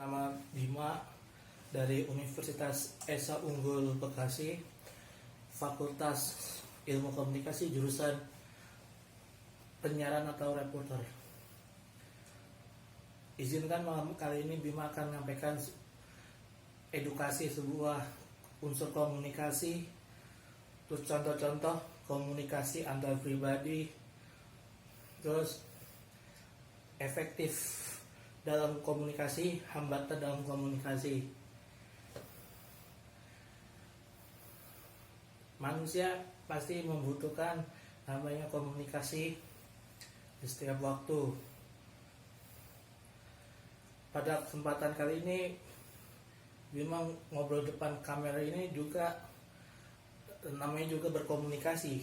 Nama Bima dari Universitas Esa Unggul Bekasi, Fakultas Ilmu Komunikasi, jurusan penyiaran atau reporter. Izinkan malam kali ini Bima akan menyampaikan edukasi sebuah unsur komunikasi, terus contoh-contoh komunikasi antar pribadi, terus efektif dalam komunikasi, hambatan dalam komunikasi. Manusia pasti membutuhkan namanya komunikasi di setiap waktu. Pada kesempatan kali ini Bima ngobrol depan kamera ini juga namanya juga berkomunikasi,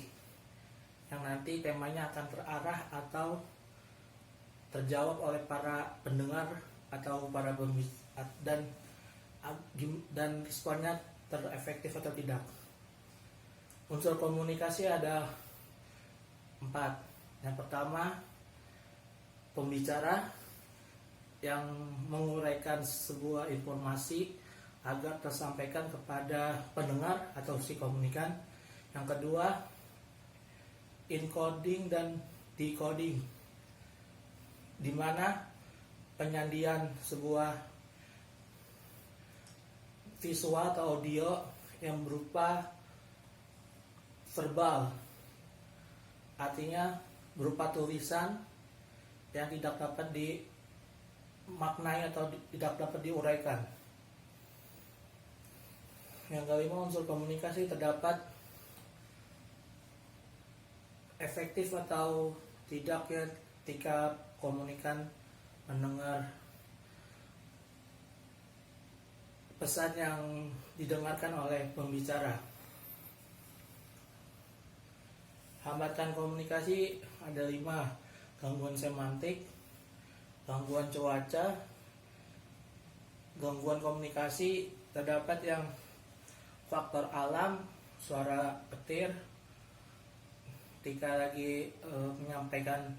yang nanti temanya akan terarah atau terjawab oleh para pendengar atau para pembicara, dan responnya terefektif atau tidak. Unsur komunikasi ada 4. Yang pertama, pembicara yang menguraikan sebuah informasi agar tersampaikan kepada pendengar atau si komunikan. Yang kedua, encoding dan decoding, di mana penyandian sebuah visual atau audio yang berupa verbal, artinya berupa tulisan yang tidak dapat dimaknai atau tidak dapat diuraikan. Yang kelima, unsur komunikasi terdapat efektif atau tidak ya ketika komunikan mendengar pesan yang didengarkan oleh pembicara. Hambatan komunikasi ada 5: gangguan semantik, gangguan cuaca, gangguan komunikasi terdapat yang faktor alam, suara petir ketika lagi menyampaikan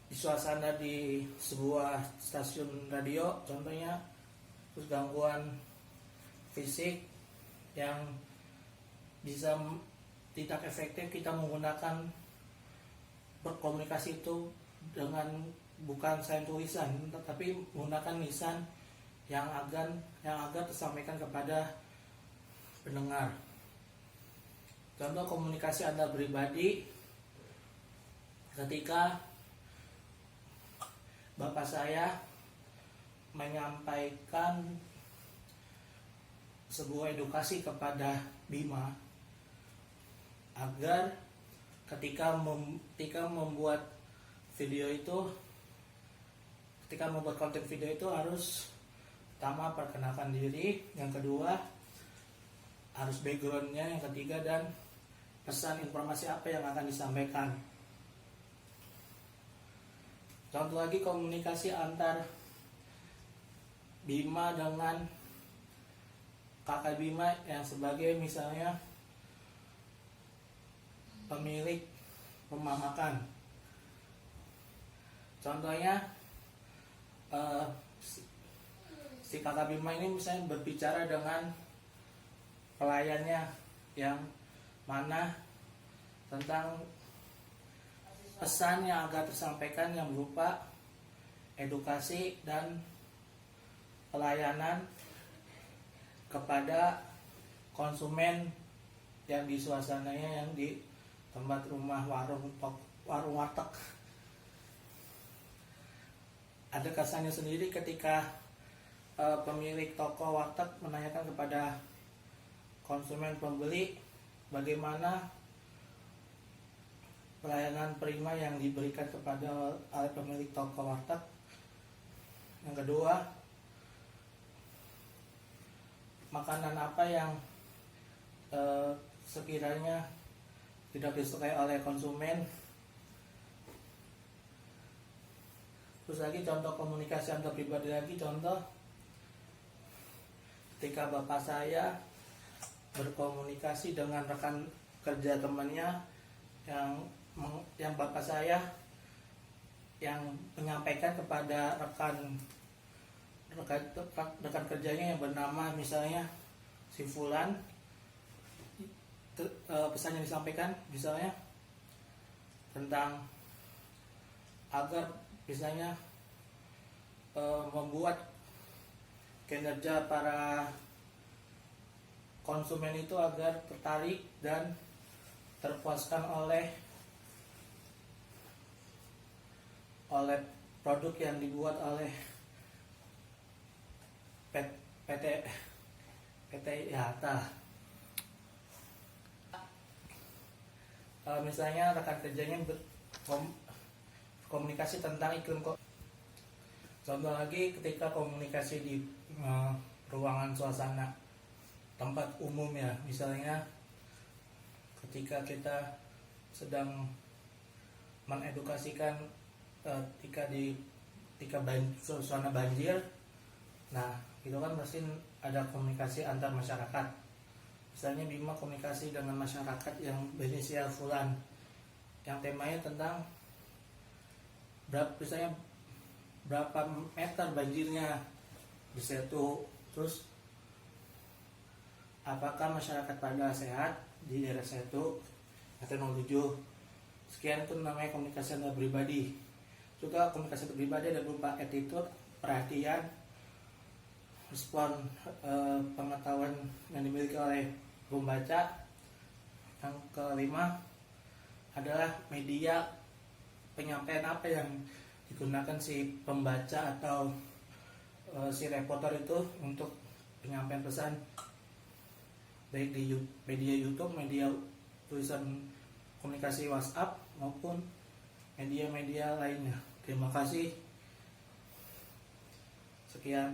di suasana di sebuah stasiun radio contohnya. Terus gangguan fisik yang bisa tidak efektif kita menggunakan berkomunikasi itu dengan bukan sign tulisan, tetapi menggunakan lisan yang agar tersampaikan kepada pendengar. Contoh komunikasi antar pribadi, ketika bapak saya menyampaikan sebuah edukasi kepada Bima agar ketika membuat video itu, ketika membuat konten video itu harus pertama perkenalkan diri, yang kedua harus backgroundnya, yang ketiga dan pesan informasi apa yang akan disampaikan. Contoh lagi komunikasi antar Bima dengan kakak Bima yang sebagai misalnya pemilik rumah makan. Contohnya si kakak Bima ini misalnya berbicara dengan pelayannya yang mana tentang pesan yang agar tersampaikan yang berupa edukasi dan pelayanan kepada konsumen yang di suasananya yang di tempat rumah warung warteg. Ada kesannya sendiri ketika pemilik toko warteg menanyakan kepada konsumen pembeli bagaimana pelayanan prima yang diberikan kepada oleh pemilik toko warteg. Yang kedua, makanan apa yang sekiranya tidak disukai oleh konsumen. Terus lagi contoh komunikasi antar pribadi lagi, contoh ketika bapak saya berkomunikasi dengan rekan kerja temannya yang bapak saya yang menyampaikan kepada rekan rekan kerjanya yang bernama misalnya si Fulan, pesan yang disampaikan misalnya tentang agar misalnya membuat kinerja para konsumen itu agar tertarik dan terpuaskan oleh produk yang dibuat oleh PT IHTA. Misalnya rekan kerjanya komunikasi tentang iklim. Contoh lagi ketika komunikasi di ruangan suasana tempat umum ya, misalnya ketika kita sedang mengedukasikan ketika suasana banjir, nah itu kan pasti ada komunikasi antar masyarakat. Misalnya Bima komunikasi dengan masyarakat yang berinisial Fulan, yang temanya tentang berapa meter banjirnya di situ, terus apakah masyarakat pada sehat di daerah situ, atau 07 sekian. Itu namanya komunikasi antar pribadi. Juga komunikasi antar pribadi ada berupa attitude, perhatian, respon, pengetahuan yang dimiliki oleh pembaca. Yang kelima adalah media penyampaian apa yang digunakan si pembaca atau si reporter itu untuk penyampaian pesan, baik di media YouTube, media tulisan komunikasi WhatsApp maupun media-media lainnya. Terima kasih. Sekian.